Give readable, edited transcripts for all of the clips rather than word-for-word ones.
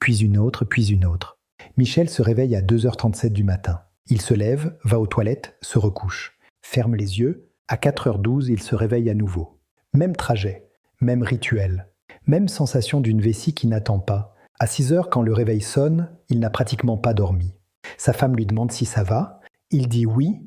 puis une autre, puis une autre. Michel se réveille à 2h37 du matin. Il se lève, va aux toilettes, se recouche. Ferme les yeux, à 4h12, il se réveille à nouveau. Même trajet, même rituel, même sensation d'une vessie qui n'attend pas. À 6h, quand le réveil sonne, il n'a pratiquement pas dormi. Sa femme lui demande si ça va. Il dit oui.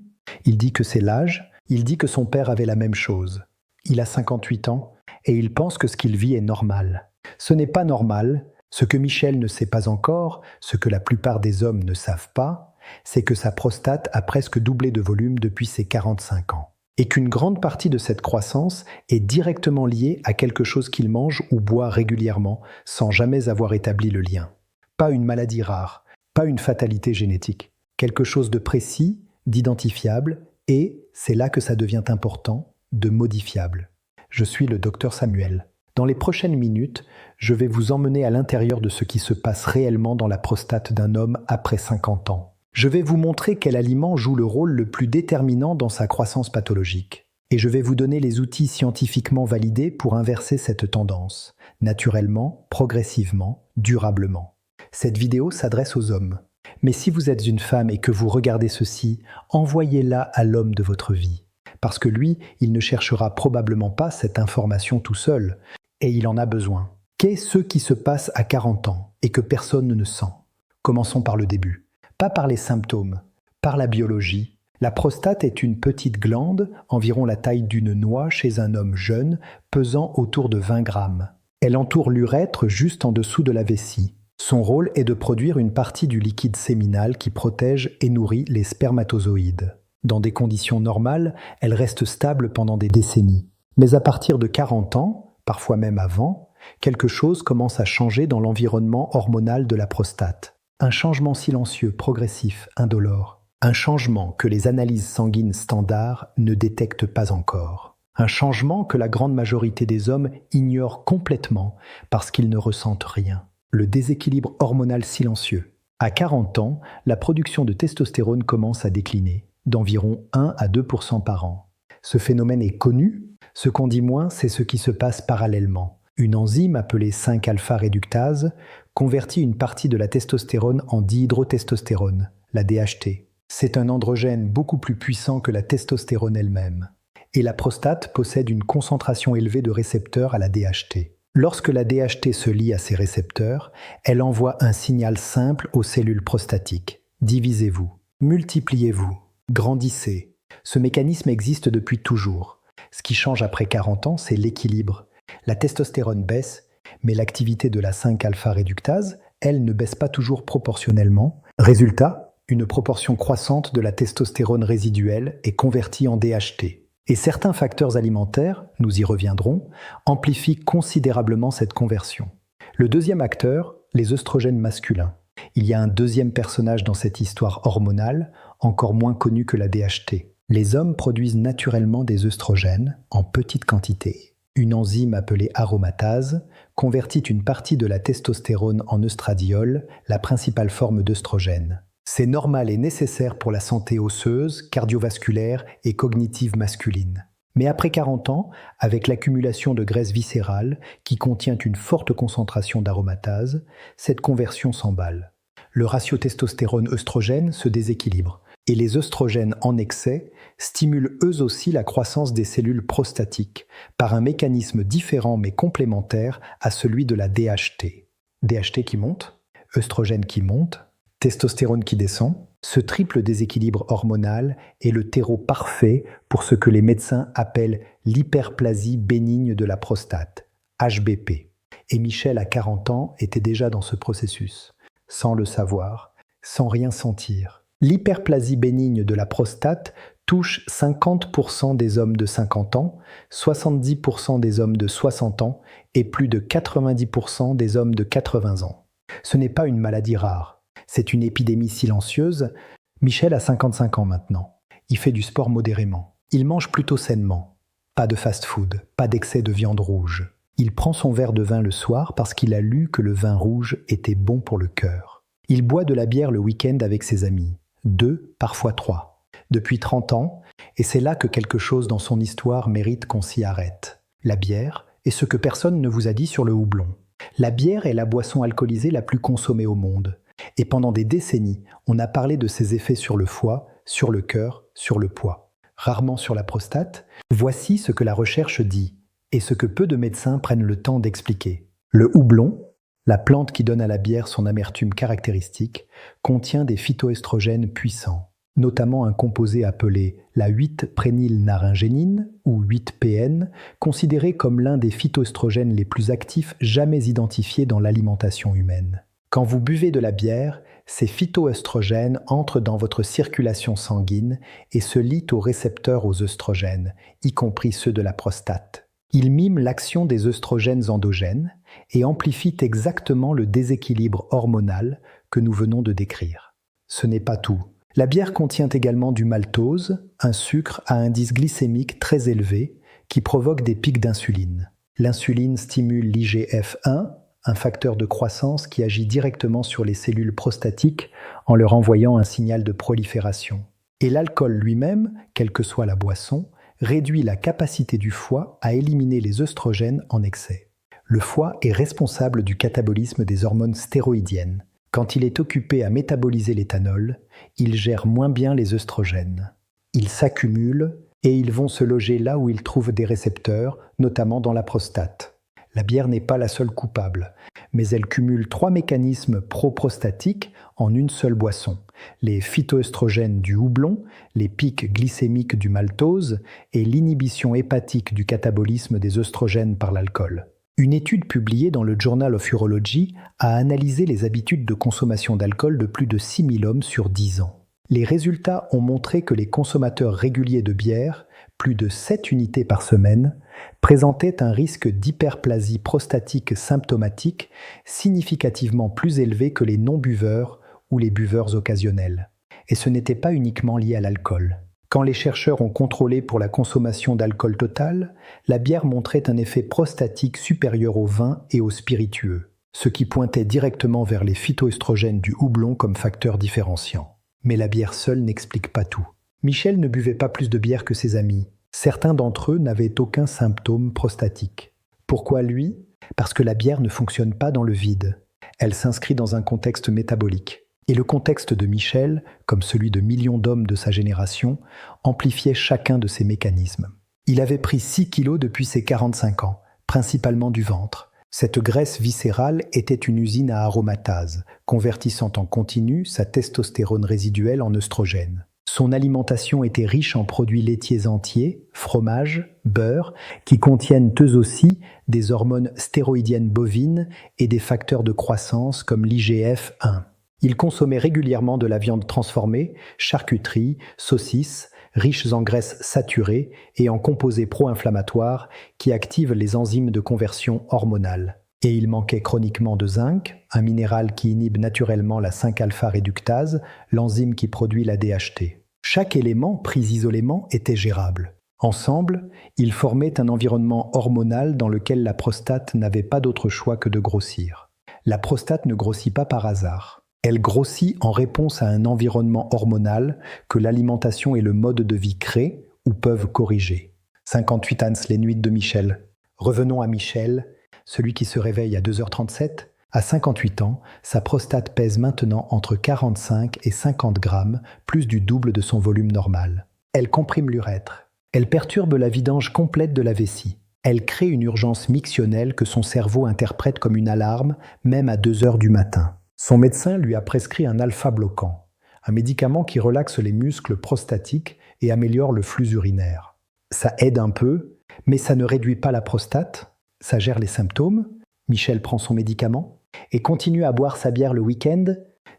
Il dit que c'est l'âge. Il dit que son père avait la même chose. Il a 58 ans et il pense que ce qu'il vit est normal. Ce n'est pas normal. Ce que Michel ne sait pas encore, ce que la plupart des hommes ne savent pas, c'est que sa prostate a presque doublé de volume depuis ses 45 ans. Et qu'une grande partie de cette croissance est directement liée à quelque chose qu'il mange ou boit régulièrement, sans jamais avoir établi le lien. Pas une maladie rare, pas une fatalité génétique. Quelque chose de précis, d'identifiable, et, c'est là que ça devient important, de modifiable. Je suis le docteur Samuel. Dans les prochaines minutes, je vais vous emmener à l'intérieur de ce qui se passe réellement dans la prostate d'un homme après 50 ans. Je vais vous montrer quel aliment joue le rôle le plus déterminant dans sa croissance pathologique. Et je vais vous donner les outils scientifiquement validés pour inverser cette tendance, naturellement, progressivement, durablement. Cette vidéo s'adresse aux hommes. Mais si vous êtes une femme et que vous regardez ceci, envoyez-la à l'homme de votre vie. Parce que lui, il ne cherchera probablement pas cette information tout seul, et il en a besoin. Qu'est ce qui se passe à 40 ans et que personne ne sent? Commençons par le début. Pas par les symptômes, par la biologie. La prostate est une petite glande, environ la taille d'une noix chez un homme jeune, pesant autour de 20 grammes. Elle entoure l'urètre juste en dessous de la vessie. Son rôle est de produire une partie du liquide séminal qui protège et nourrit les spermatozoïdes. Dans des conditions normales, elle reste stable pendant des décennies. Mais à partir de 40 ans, parfois même avant, quelque chose commence à changer dans l'environnement hormonal de la prostate. Un changement silencieux, progressif, indolore. Un changement que les analyses sanguines standards ne détectent pas encore. Un changement que la grande majorité des hommes ignorent complètement parce qu'ils ne ressentent rien. Le déséquilibre hormonal silencieux. À 40 ans, la production de testostérone commence à décliner, d'environ 1 à 2% par an. Ce phénomène est connu. Ce qu'on dit moins, c'est ce qui se passe parallèlement. Une enzyme appelée 5-alpha-réductase convertit une partie de la testostérone en dihydrotestostérone, la DHT. C'est un androgène beaucoup plus puissant que la testostérone elle-même. Et la prostate possède une concentration élevée de récepteurs à la DHT. Lorsque la DHT se lie à ces récepteurs, elle envoie un signal simple aux cellules prostatiques. Divisez-vous, multipliez-vous, grandissez. Ce mécanisme existe depuis toujours. Ce qui change après 40 ans, c'est l'équilibre. La testostérone baisse, mais l'activité de la 5-alpha-réductase, elle, ne baisse pas toujours proportionnellement. Résultat, une proportion croissante de la testostérone résiduelle est convertie en DHT. Et certains facteurs alimentaires, nous y reviendrons, amplifient considérablement cette conversion. Le deuxième acteur, les œstrogènes masculins. Il y a un deuxième personnage dans cette histoire hormonale, encore moins connu que la DHT. Les hommes produisent naturellement des œstrogènes, en petite quantité. Une enzyme appelée aromatase convertit une partie de la testostérone en œstradiol, la principale forme d'œstrogène. C'est normal et nécessaire pour la santé osseuse, cardiovasculaire et cognitive masculine. Mais après 40 ans, avec l'accumulation de graisse viscérale qui contient une forte concentration d'aromatase, cette conversion s'emballe. Le ratio testostérone-œstrogène se déséquilibre. Et les œstrogènes en excès stimulent eux aussi la croissance des cellules prostatiques par un mécanisme différent mais complémentaire à celui de la DHT. DHT qui monte, œstrogène qui monte, testostérone qui descend. Ce triple déséquilibre hormonal est le terreau parfait pour ce que les médecins appellent l'hyperplasie bénigne de la prostate, HBP. Et Michel, à 40 ans, était déjà dans ce processus, sans le savoir, sans rien sentir. L'hyperplasie bénigne de la prostate touche 50% des hommes de 50 ans, 70% des hommes de 60 ans et plus de 90% des hommes de 80 ans. Ce n'est pas une maladie rare, c'est une épidémie silencieuse. Michel a 55 ans maintenant. Il fait du sport modérément. Il mange plutôt sainement. Pas de fast-food, pas d'excès de viande rouge. Il prend son verre de vin le soir parce qu'il a lu que le vin rouge était bon pour le cœur. Il boit de la bière le week-end avec ses amis. 2, parfois 3. Depuis 30 ans, et c'est là que quelque chose dans son histoire mérite qu'on s'y arrête. La bière est ce que personne ne vous a dit sur le houblon. La bière est la boisson alcoolisée la plus consommée au monde. Et pendant des décennies, on a parlé de ses effets sur le foie, sur le cœur, sur le poids. Rarement sur la prostate. Voici ce que la recherche dit, et ce que peu de médecins prennent le temps d'expliquer. Le houblon, la plante qui donne à la bière son amertume caractéristique, contient des phytoestrogènes puissants, notamment un composé appelé la 8-prénylnaringénine, ou 8-PN, considéré comme l'un des phytoestrogènes les plus actifs jamais identifiés dans l'alimentation humaine. Quand vous buvez de la bière, ces phytoestrogènes entrent dans votre circulation sanguine et se lient aux récepteurs aux œstrogènes, y compris ceux de la prostate. Ils miment l'action des œstrogènes endogènes et amplifient exactement le déséquilibre hormonal que nous venons de décrire. Ce n'est pas tout. La bière contient également du maltose, un sucre à indice glycémique très élevé qui provoque des pics d'insuline. L'insuline stimule l'IGF-1, un facteur de croissance qui agit directement sur les cellules prostatiques en leur envoyant un signal de prolifération. Et l'alcool lui-même, quelle que soit la boisson, réduit la capacité du foie à éliminer les œstrogènes en excès. Le foie est responsable du catabolisme des hormones stéroïdiennes. Quand il est occupé à métaboliser l'éthanol, il gère moins bien les œstrogènes. Ils s'accumulent et ils vont se loger là où ils trouvent des récepteurs, notamment dans la prostate. La bière n'est pas la seule coupable, mais elle cumule 3 mécanismes pro-prostatiques en une seule boisson. Les phytoestrogènes du houblon, les pics glycémiques du maltose et l'inhibition hépatique du catabolisme des œstrogènes par l'alcool. Une étude publiée dans le Journal of Urology a analysé les habitudes de consommation d'alcool de plus de 6000 hommes sur 10 ans. Les résultats ont montré que les consommateurs réguliers de bière, plus de 7 unités par semaine, présentaient un risque d'hyperplasie prostatique symptomatique significativement plus élevé que les non-buveurs ou les buveurs occasionnels. Et ce n'était pas uniquement lié à l'alcool. Quand les chercheurs ont contrôlé pour la consommation d'alcool total, la bière montrait un effet prostatique supérieur au vin et aux spiritueux, ce qui pointait directement vers les phytoestrogènes du houblon comme facteur différenciant. Mais la bière seule n'explique pas tout. Michel ne buvait pas plus de bière que ses amis. Certains d'entre eux n'avaient aucun symptôme prostatique. Pourquoi lui ? Parce que la bière ne fonctionne pas dans le vide. Elle s'inscrit dans un contexte métabolique. Et le contexte de Michel, comme celui de millions d'hommes de sa génération, amplifiait chacun de ces mécanismes. Il avait pris 6 kilos depuis ses 45 ans, principalement du ventre. Cette graisse viscérale était une usine à aromatase, convertissant en continu sa testostérone résiduelle en œstrogène. Son alimentation était riche en produits laitiers entiers, fromage, beurre, qui contiennent eux aussi des hormones stéroïdiennes bovines et des facteurs de croissance comme l'IGF-1. Il consommait régulièrement de la viande transformée, charcuterie, saucisses, riches en graisses saturées et en composés pro-inflammatoires qui activent les enzymes de conversion hormonale. Et il manquait chroniquement de zinc, un minéral qui inhibe naturellement la 5-alpha-réductase, l'enzyme qui produit la DHT. Chaque élément, pris isolément, était gérable. Ensemble, ils formaient un environnement hormonal dans lequel la prostate n'avait pas d'autre choix que de grossir. La prostate ne grossit pas par hasard. Elle grossit en réponse à un environnement hormonal que l'alimentation et le mode de vie créent ou peuvent corriger. 58 ans les nuits de Michel. Revenons à Michel, celui qui se réveille à 2h37. À 58 ans, sa prostate pèse maintenant entre 45 et 50 grammes, plus du double de son volume normal. Elle comprime l'urètre. Elle perturbe la vidange complète de la vessie. Elle crée une urgence mictionnelle que son cerveau interprète comme une alarme, même à 2h du matin. Son médecin lui a prescrit un alpha-bloquant, un médicament qui relaxe les muscles prostatiques et améliore le flux urinaire. Ça aide un peu, mais ça ne réduit pas la prostate, ça gère les symptômes. Michel prend son médicament et continue à boire sa bière le week-end.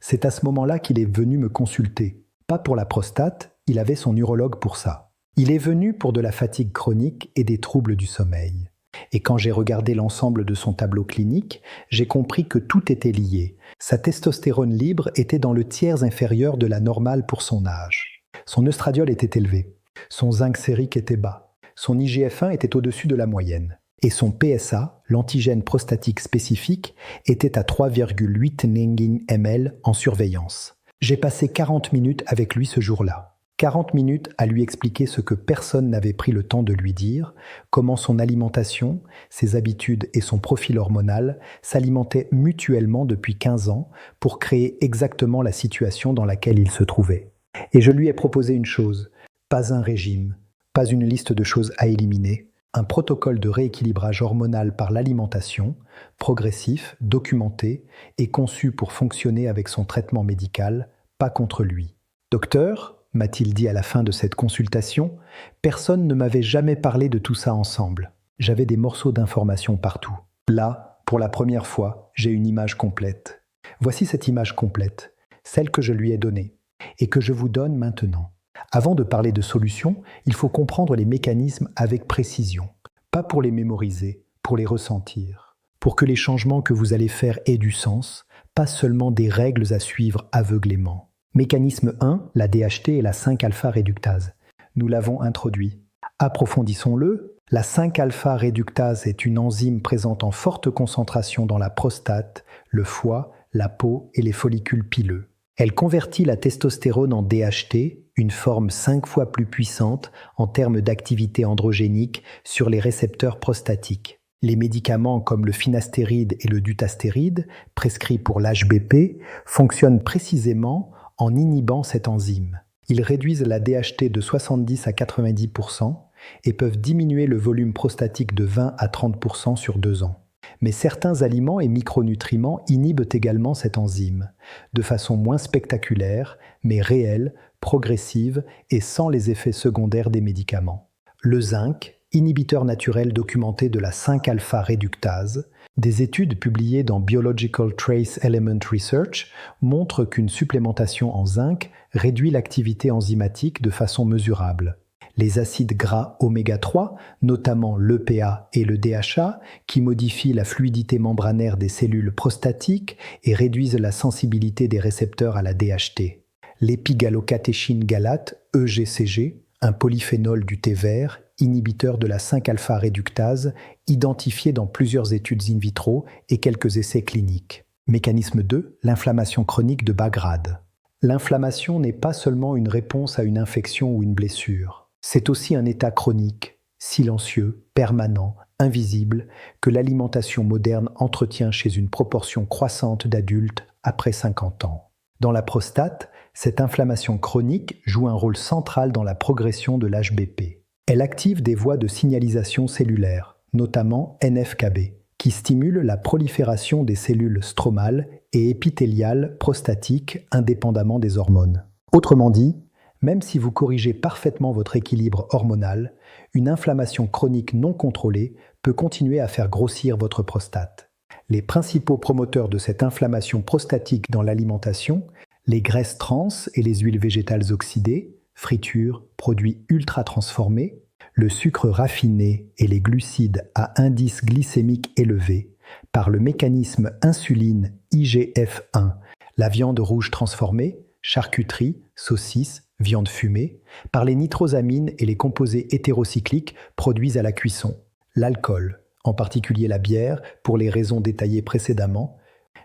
C'est à ce moment-là qu'il est venu me consulter. Pas pour la prostate, il avait son urologue pour ça. Il est venu pour de la fatigue chronique et des troubles du sommeil. Et quand j'ai regardé l'ensemble de son tableau clinique, j'ai compris que tout était lié. Sa testostérone libre était dans le tiers inférieur de la normale pour son âge. Son œstradiol était élevé. Son zinc sérique était bas. Son IGF-1 était au-dessus de la moyenne. Et son PSA, l'antigène prostatique spécifique, était à 3,8 Nengin ml en surveillance. J'ai passé 40 minutes avec lui ce jour-là. 40 minutes à lui expliquer ce que personne n'avait pris le temps de lui dire, comment son alimentation, ses habitudes et son profil hormonal s'alimentaient mutuellement depuis 15 ans pour créer exactement la situation dans laquelle il se trouvait. Et je lui ai proposé une chose, pas un régime, pas une liste de choses à éliminer, un protocole de rééquilibrage hormonal par l'alimentation, progressif, documenté et conçu pour fonctionner avec son traitement médical, pas contre lui. Docteur, m'a-t-il dit à la fin de cette consultation, personne ne m'avait jamais parlé de tout ça ensemble. J'avais des morceaux d'informations partout. Là, pour la première fois, j'ai une image complète. Voici cette image complète, celle que je lui ai donnée, et que je vous donne maintenant. Avant de parler de solutions, il faut comprendre les mécanismes avec précision. Pas pour les mémoriser, pour les ressentir. Pour que les changements que vous allez faire aient du sens, pas seulement des règles à suivre aveuglément. Mécanisme 1, la DHT et la 5-alpha-réductase. Nous l'avons introduit. Approfondissons-le. La 5-alpha-réductase est une enzyme présente en forte concentration dans la prostate, le foie, la peau et les follicules pileux. Elle convertit la testostérone en DHT, une forme 5 fois plus puissante en termes d'activité androgénique sur les récepteurs prostatiques. Les médicaments comme le finastéride et le dutastéride, prescrits pour l'HBP, fonctionnent précisément en inhibant cette enzyme. Ils réduisent la DHT de 70 à 90% et peuvent diminuer le volume prostatique de 20 à 30% sur 2 ans. Mais certains aliments et micronutriments inhibent également cette enzyme, de façon moins spectaculaire, mais réelle, progressive et sans les effets secondaires des médicaments. Le zinc, inhibiteur naturel documenté de la 5-alpha-réductase, des études publiées dans Biological Trace Element Research montrent qu'une supplémentation en zinc réduit l'activité enzymatique de façon mesurable. Les acides gras oméga 3, notamment l'EPA et le DHA, qui modifient la fluidité membranaire des cellules prostatiques et réduisent la sensibilité des récepteurs à la DHT. L'épigalocatéchine galate, EGCG, un polyphénol du thé vert, inhibiteur de la 5-alpha-réductase, identifié dans plusieurs études in vitro et quelques essais cliniques. Mécanisme 2, l'inflammation chronique de bas grade. L'inflammation n'est pas seulement une réponse à une infection ou une blessure. C'est aussi un état chronique, silencieux, permanent, invisible, que l'alimentation moderne entretient chez une proportion croissante d'adultes après 50 ans. Dans la prostate, cette inflammation chronique joue un rôle central dans la progression de l'HBP. Elle active des voies de signalisation cellulaire, notamment NF-κB, qui stimulent la prolifération des cellules stromales et épithéliales prostatiques indépendamment des hormones. Autrement dit, même si vous corrigez parfaitement votre équilibre hormonal, une inflammation chronique non contrôlée peut continuer à faire grossir votre prostate. Les principaux promoteurs de cette inflammation prostatique dans l'alimentation, les graisses trans et les huiles végétales oxydées, fritures, produits ultra transformés, le sucre raffiné et les glucides à indice glycémique élevé, par le mécanisme insuline IGF-1, la viande rouge transformée, charcuterie, saucisses, viande fumée, par les nitrosamines et les composés hétérocycliques produits à la cuisson, l'alcool, en particulier la bière pour les raisons détaillées précédemment,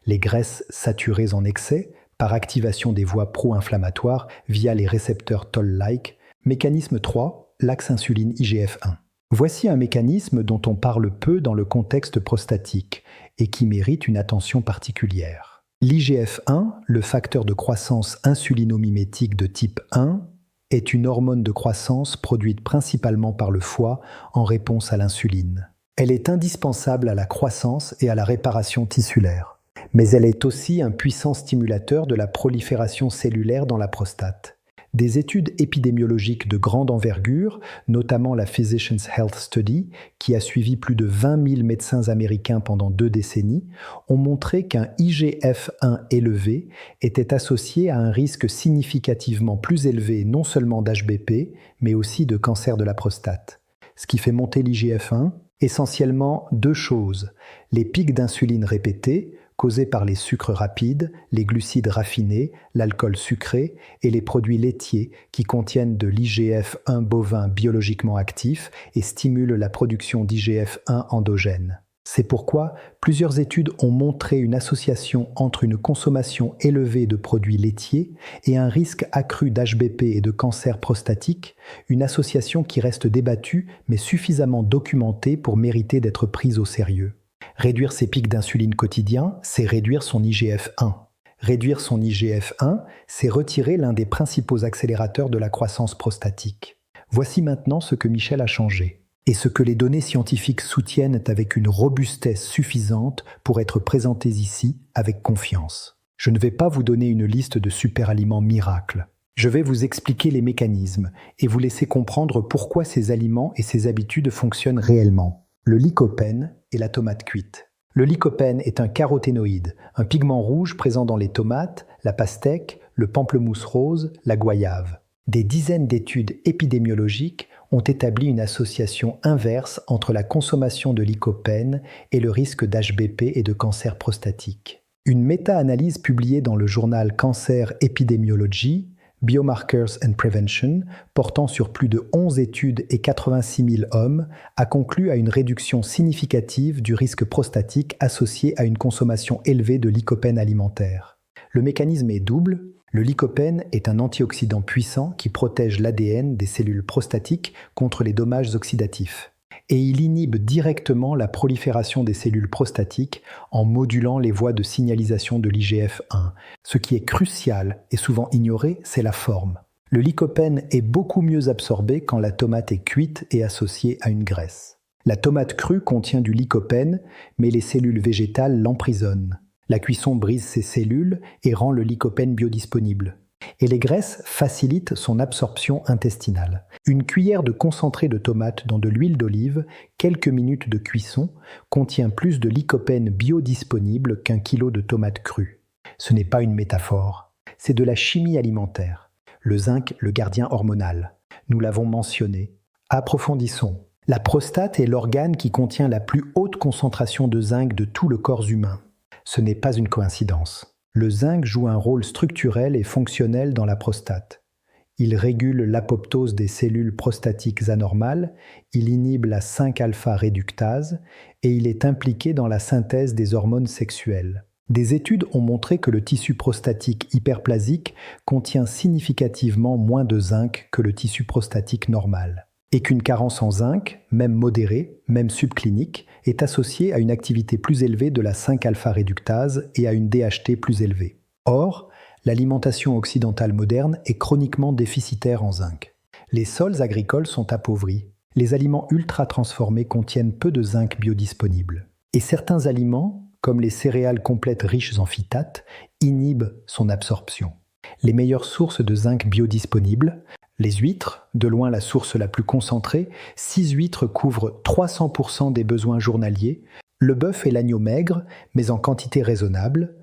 les graisses saturées en excès, par activation des voies pro-inflammatoires via les récepteurs Toll-like. Mécanisme 3, l'axe insuline IGF-1. Voici un mécanisme dont on parle peu dans le contexte prostatique et qui mérite une attention particulière. L'IGF-1, le facteur de croissance insulinomimétique de type 1, est une hormone de croissance produite principalement par le foie en réponse à l'insuline. Elle est indispensable à la croissance et à la réparation tissulaire. Mais elle est aussi un puissant stimulateur de la prolifération cellulaire dans la prostate. Des études épidémiologiques de grande envergure, notamment la Physicians Health Study, qui a suivi plus de 20 000 médecins américains pendant 2 décennies, ont montré qu'un IGF-1 élevé était associé à un risque significativement plus élevé non seulement d'HBP, mais aussi de cancer de la prostate. Ce qui fait monter l'IGF-1, essentiellement 2 choses, les pics d'insuline répétés, causés par les sucres rapides, les glucides raffinés, l'alcool sucré et les produits laitiers qui contiennent de l'IGF-1 bovin biologiquement actif et stimulent la production d'IGF-1 endogène. C'est pourquoi plusieurs études ont montré une association entre une consommation élevée de produits laitiers et un risque accru d'HBP et de cancer prostatique, une association qui reste débattue mais suffisamment documentée pour mériter d'être prise au sérieux. Réduire ses pics d'insuline quotidiens, c'est réduire son IGF-1. Réduire son IGF-1, c'est retirer l'un des principaux accélérateurs de la croissance prostatique. Voici maintenant ce que Michel a changé, et ce que les données scientifiques soutiennent avec une robustesse suffisante pour être présentées ici avec confiance. Je ne vais pas vous donner une liste de super-aliments miracles. Je vais vous expliquer les mécanismes et vous laisser comprendre pourquoi ces aliments et ces habitudes fonctionnent réellement. Le lycopène et la tomate cuite. Le lycopène est un caroténoïde, un pigment rouge présent dans les tomates, la pastèque, le pamplemousse rose, la goyave. Des dizaines d'études épidémiologiques ont établi une association inverse entre la consommation de lycopène et le risque d'HBP et de cancer prostatique. Une méta-analyse publiée dans le journal Cancer Epidemiology, Biomarkers and Prevention, portant sur plus de 11 études et 86 000 hommes, a conclu à une réduction significative du risque prostatique associé à une consommation élevée de lycopène alimentaire. Le mécanisme est double. Le lycopène est un antioxydant puissant qui protège l'ADN des cellules prostatiques contre les dommages oxydatifs. Et il inhibe directement la prolifération des cellules prostatiques en modulant les voies de signalisation de l'IGF-1. Ce qui est crucial et souvent ignoré, c'est la forme. Le lycopène est beaucoup mieux absorbé quand la tomate est cuite et associée à une graisse. La tomate crue contient du lycopène, mais les cellules végétales l'emprisonnent. La cuisson brise ces cellules et rend le lycopène biodisponible. Et les graisses facilitent son absorption intestinale. Une cuillère de concentré de tomate dans de l'huile d'olive, quelques minutes de cuisson, contient plus de lycopène biodisponible qu'un kilo de tomates crues. Ce n'est pas une métaphore, c'est de la chimie alimentaire. Le zinc, le gardien hormonal. Nous l'avons mentionné. Approfondissons. La prostate est l'organe qui contient la plus haute concentration de zinc de tout le corps humain. Ce n'est pas une coïncidence. Le zinc joue un rôle structurel et fonctionnel dans la prostate. Il régule l'apoptose des cellules prostatiques anormales, il inhibe la 5-alpha-réductase et il est impliqué dans la synthèse des hormones sexuelles. Des études ont montré que le tissu prostatique hyperplasique contient significativement moins de zinc que le tissu prostatique normal. Et qu'une carence en zinc, même modérée, même subclinique, est associée à une activité plus élevée de la 5-alpha-réductase et à une DHT plus élevée. Or, l'alimentation occidentale moderne est chroniquement déficitaire en zinc. Les sols agricoles sont appauvris. Les aliments ultra-transformés contiennent peu de zinc biodisponible. Et certains aliments, comme les céréales complètes riches en phytates, inhibent son absorption. Les meilleures sources de zinc biodisponibles, les huîtres, de loin la source la plus concentrée, 6 huîtres couvrent 300% des besoins journaliers, le bœuf et l'agneau maigre, mais en quantité raisonnable,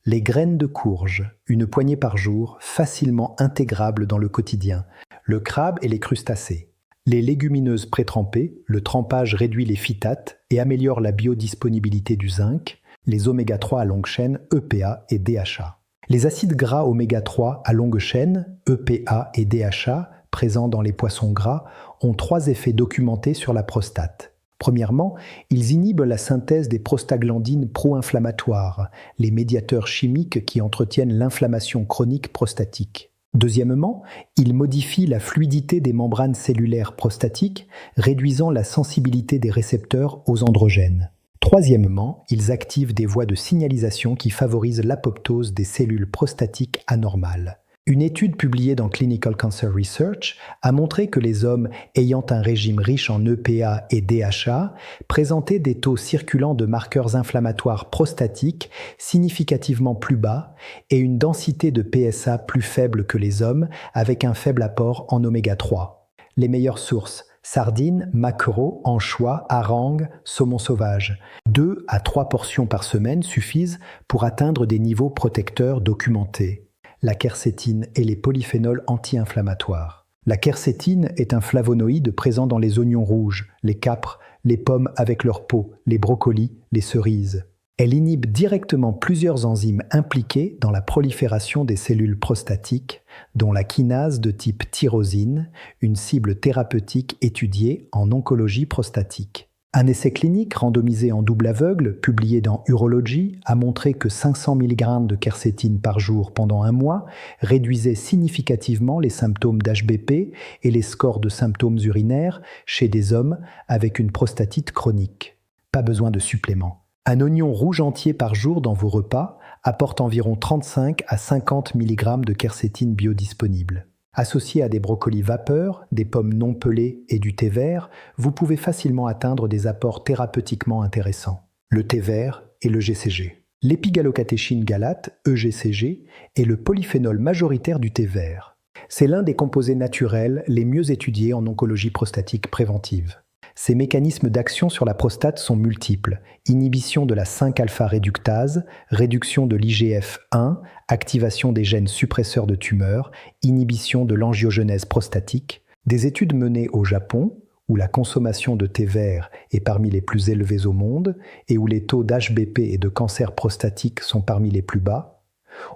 les graines de courge, une poignée par jour, facilement intégrables dans le quotidien, le crabe et les crustacés. Les légumineuses pré-trempées, le trempage réduit les phytates et améliore la biodisponibilité du zinc, les oméga 3 à longue chaîne, EPA et DHA. Les acides gras oméga 3 à longue chaîne, EPA et DHA, présents dans les poissons gras, ont 3 effets documentés sur la prostate. Premièrement, ils inhibent la synthèse des prostaglandines pro-inflammatoires, les médiateurs chimiques qui entretiennent l'inflammation chronique prostatique. Deuxièmement, ils modifient la fluidité des membranes cellulaires prostatiques, réduisant la sensibilité des récepteurs aux androgènes. Troisièmement, ils activent des voies de signalisation qui favorisent l'apoptose des cellules prostatiques anormales. Une étude publiée dans Clinical Cancer Research a montré que les hommes ayant un régime riche en EPA et DHA présentaient des taux circulants de marqueurs inflammatoires prostatiques significativement plus bas et une densité de PSA plus faible que les hommes avec un faible apport en oméga 3. Les meilleures sources: sardines, maquereaux, anchois, harangues, saumon sauvage. 2 à 3 portions par semaine suffisent pour atteindre des niveaux protecteurs documentés. La quercétine et les polyphénols anti-inflammatoires. La quercétine est un flavonoïde présent dans les oignons rouges, les capres, les pommes avec leur peau, les brocolis, les cerises. Elle inhibe directement plusieurs enzymes impliquées dans la prolifération des cellules prostatiques, dont la kinase de type tyrosine, une cible thérapeutique étudiée en oncologie prostatique. Un essai clinique randomisé en double aveugle, publié dans Urology, a montré que 500 mg de quercétine par jour pendant un mois réduisait significativement les symptômes d'HBP et les scores de symptômes urinaires chez des hommes avec une prostatite chronique. Pas besoin de suppléments. Un oignon rouge entier par jour dans vos repas apporte environ 35 à 50 mg de quercétine biodisponible. Associé à des brocolis vapeur, des pommes non pelées et du thé vert, vous pouvez facilement atteindre des apports thérapeutiquement intéressants. Le thé vert et le GCG. L'épigalocatéchine galate, EGCG, est le polyphénol majoritaire du thé vert. C'est l'un des composés naturels les mieux étudiés en oncologie prostatique préventive. Ses mécanismes d'action sur la prostate sont multiples. Inhibition de la 5-alpha-réductase, réduction de l'IGF-1, activation des gènes suppresseurs de tumeurs, inhibition de l'angiogenèse prostatique. Des études menées au Japon, où la consommation de thé vert est parmi les plus élevées au monde et où les taux d'HBP et de cancer prostatique sont parmi les plus bas,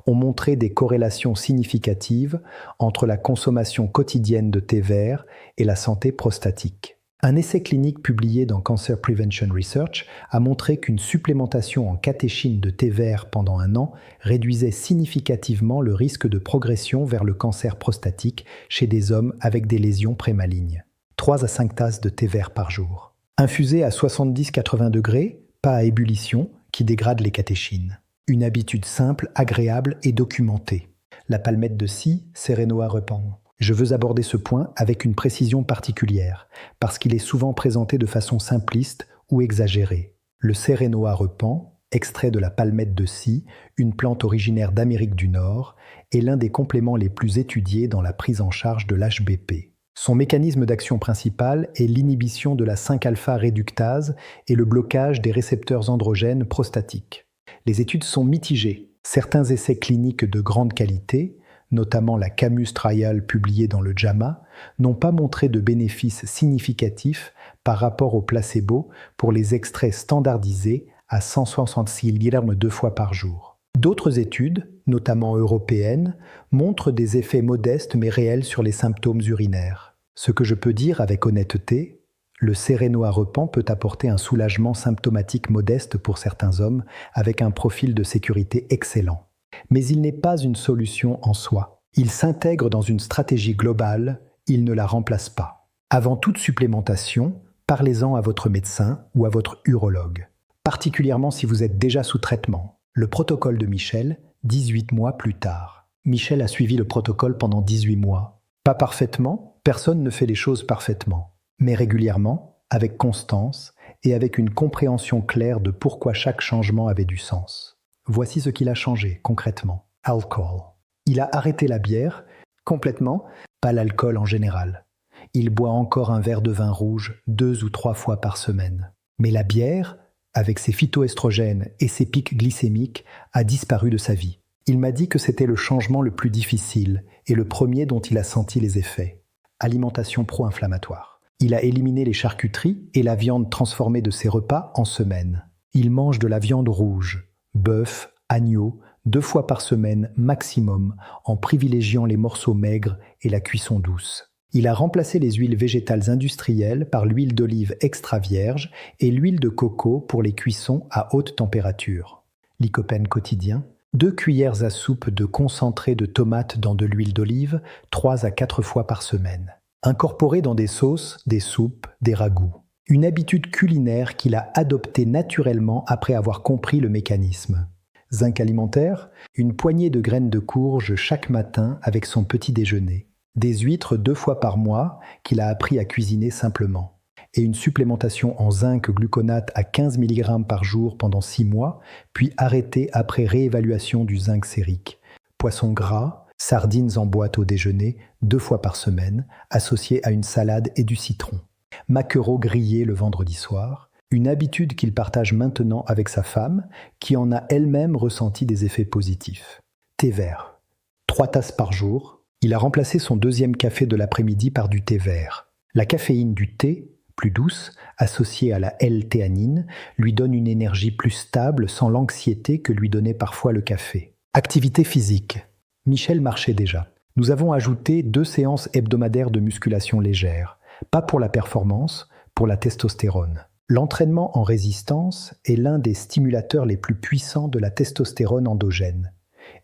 ont montré des corrélations significatives entre la consommation quotidienne de thé vert et la santé prostatique. Un essai clinique publié dans Cancer Prevention Research a montré qu'une supplémentation en catéchine de thé vert pendant un an réduisait significativement le risque de progression vers le cancer prostatique chez des hommes avec des lésions prémalignes. 3 à 5 tasses de thé vert par jour. Infusé à 70-80 degrés, pas à ébullition, qui dégrade les catéchines. Une habitude simple, agréable et documentée. La palmette de scie, Serenoa repens. Je veux aborder ce point avec une précision particulière, parce qu'il est souvent présenté de façon simpliste ou exagérée. Le Serenoa repens, extrait de la palmette de scie, une plante originaire d'Amérique du Nord, est l'un des compléments les plus étudiés dans la prise en charge de l'HBP. Son mécanisme d'action principal est l'inhibition de la 5-alpha-réductase et le blocage des récepteurs androgènes prostatiques. Les études sont mitigées. Certains essais cliniques de grande qualité, notamment la Camus Trial publiée dans le JAMA, n'ont pas montré de bénéfices significatifs par rapport au placebo pour les extraits standardisés à 166 mg 2 fois par jour. D'autres études, notamment européennes, montrent des effets modestes mais réels sur les symptômes urinaires. Ce que je peux dire avec honnêteté, le Serenoa repens peut apporter un soulagement symptomatique modeste pour certains hommes avec un profil de sécurité excellent. Mais il n'est pas une solution en soi. Il s'intègre dans une stratégie globale, il ne la remplace pas. Avant toute supplémentation, parlez-en à votre médecin ou à votre urologue, particulièrement si vous êtes déjà sous traitement. Le protocole de Michel, 18 mois plus tard. Michel a suivi le protocole pendant 18 mois. Pas parfaitement, personne ne fait les choses parfaitement, mais régulièrement, avec constance et avec une compréhension claire de pourquoi chaque changement avait du sens. Voici ce qu'il a changé, concrètement. Alcool. Il a arrêté la bière, complètement, pas l'alcool en général. Il boit encore un verre de vin rouge 2 ou 3 fois par semaine. Mais la bière, avec ses phytoestrogènes et ses pics glycémiques, a disparu de sa vie. Il m'a dit que c'était le changement le plus difficile et le premier dont il a senti les effets. Alimentation pro-inflammatoire. Il a éliminé les charcuteries et la viande transformée de ses repas en semaine. Il mange de la viande rouge, bœuf, agneau, 2 fois par semaine maximum, en privilégiant les morceaux maigres et la cuisson douce. Il a remplacé les huiles végétales industrielles par l'huile d'olive extra vierge et l'huile de coco pour les cuissons à haute température. Lycopène quotidien, 2 cuillères à soupe de concentré de tomates dans de l'huile d'olive, 3 à 4 fois par semaine. Incorporé dans des sauces, des soupes, des ragoûts. Une habitude culinaire qu'il a adoptée naturellement après avoir compris le mécanisme. Zinc alimentaire, une poignée de graines de courge chaque matin avec son petit déjeuner. Des huîtres 2 fois par mois qu'il a appris à cuisiner simplement. Et une supplémentation en zinc gluconate à 15 mg par jour pendant 6 mois, puis arrêtée après réévaluation du zinc sérique. Poisson gras, sardines en boîte au déjeuner 2 fois par semaine, associées à une salade et du citron. Maquereau grillé le vendredi soir, une habitude qu'il partage maintenant avec sa femme, qui en a elle-même ressenti des effets positifs. Thé vert. 3 tasses par jour. Il a remplacé son 2e café de l'après-midi par du thé vert. La caféine du thé, plus douce, associée à la L-théanine, lui donne une énergie plus stable sans l'anxiété que lui donnait parfois le café. Activité physique. Michel marchait déjà. Nous avons ajouté 2 séances hebdomadaires de musculation légère. Pas pour la performance, pour la testostérone. L'entraînement en résistance est l'un des stimulateurs les plus puissants de la testostérone endogène.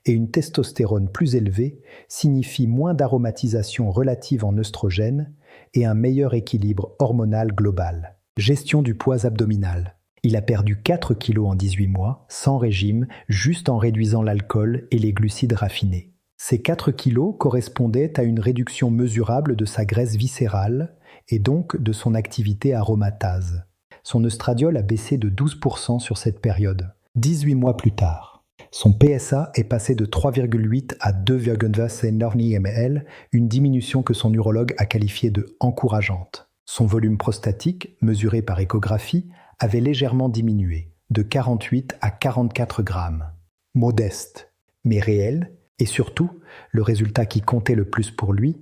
Et une testostérone plus élevée signifie moins d'aromatisation relative en œstrogène et un meilleur équilibre hormonal global. Gestion du poids abdominal. Il a perdu 4 kilos en 18 mois, sans régime, juste en réduisant l'alcool et les glucides raffinés. Ces 4 kilos correspondaient à une réduction mesurable de sa graisse viscérale et donc de son activité aromatase. Son œstradiol a baissé de 12% sur cette période. 18 mois plus tard, son PSA est passé de 3,8 à 2,20 ml, une diminution que son urologue a qualifiée de encourageante. Son volume prostatique, mesuré par échographie, avait légèrement diminué, de 48 à 44 grammes. Modeste, mais réel, et surtout, le résultat qui comptait le plus pour lui,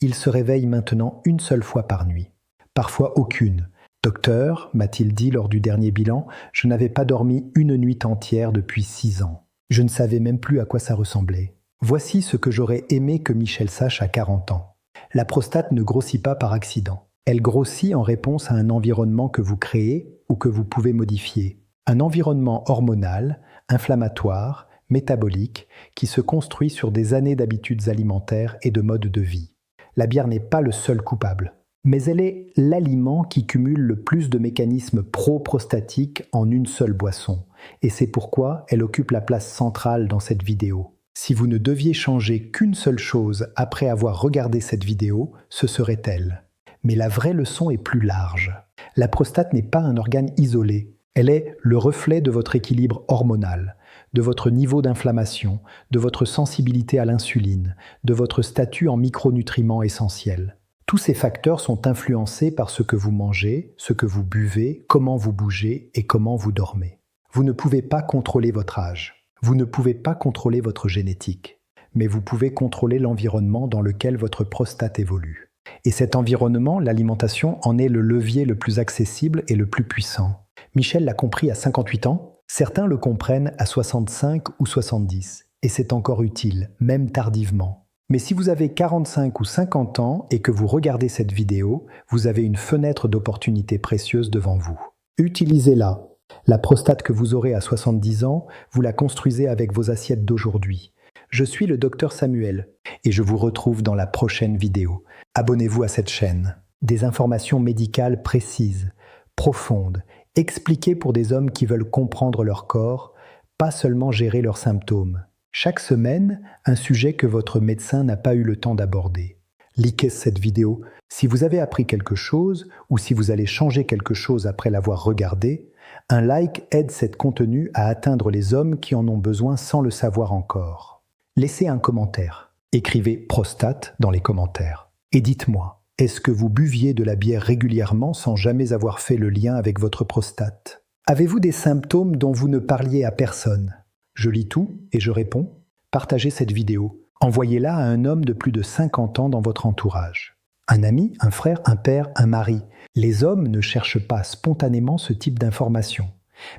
il se réveille maintenant une seule fois par nuit. Parfois aucune. « Docteur, m'a-t-il dit lors du dernier bilan, je n'avais pas dormi une nuit entière depuis 6 ans. Je ne savais même plus à quoi ça ressemblait. » Voici ce que j'aurais aimé que Michel sache à 40 ans. La prostate ne grossit pas par accident. Elle grossit en réponse à un environnement que vous créez ou que vous pouvez modifier. Un environnement hormonal, inflammatoire, métabolique, qui se construit sur des années d'habitudes alimentaires et de mode de vie. La bière n'est pas le seul coupable, mais elle est l'aliment qui cumule le plus de mécanismes pro-prostatiques en une seule boisson, et c'est pourquoi elle occupe la place centrale dans cette vidéo. Si vous ne deviez changer qu'une seule chose après avoir regardé cette vidéo, ce serait elle. Mais la vraie leçon est plus large. La prostate n'est pas un organe isolé. Elle est le reflet de votre équilibre hormonal, de votre niveau d'inflammation, de votre sensibilité à l'insuline, de votre statut en micronutriments essentiels. Tous ces facteurs sont influencés par ce que vous mangez, ce que vous buvez, comment vous bougez et comment vous dormez. Vous ne pouvez pas contrôler votre âge. Vous ne pouvez pas contrôler votre génétique. Mais vous pouvez contrôler l'environnement dans lequel votre prostate évolue. Et cet environnement, l'alimentation, en est le levier le plus accessible et le plus puissant. Michel l'a compris à 58 ans, certains le comprennent à 65 ou 70, et c'est encore utile, même tardivement. Mais si vous avez 45 ou 50 ans et que vous regardez cette vidéo, vous avez une fenêtre d'opportunité précieuse devant vous. Utilisez-la. La prostate que vous aurez à 70 ans, vous la construisez avec vos assiettes d'aujourd'hui. Je suis le Dr Samuel et je vous retrouve dans la prochaine vidéo. Abonnez-vous à cette chaîne. Des informations médicales précises, profondes, expliquées pour des hommes qui veulent comprendre leur corps, pas seulement gérer leurs symptômes. Chaque semaine, un sujet que votre médecin n'a pas eu le temps d'aborder. Likez cette vidéo. Si vous avez appris quelque chose ou si vous allez changer quelque chose après l'avoir regardé, un like aide cet contenu à atteindre les hommes qui en ont besoin sans le savoir encore. Laissez un commentaire. Écrivez « prostate » dans les commentaires. Et dites-moi, est-ce que vous buviez de la bière régulièrement sans jamais avoir fait le lien avec votre prostate? Avez-vous des symptômes dont vous ne parliez à personne? Je lis tout et je réponds. Partagez cette vidéo. Envoyez-la à un homme de plus de 50 ans dans votre entourage. Un ami, un frère, un père, un mari. Les hommes ne cherchent pas spontanément ce type d'information.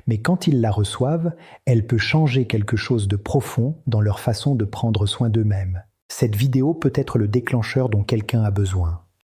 Mais quand ils la reçoivent, elle peut changer quelque chose de profond dans leur façon de prendre soin d'eux-mêmes. Cette vidéo peut être le déclencheur dont quelqu'un a besoin.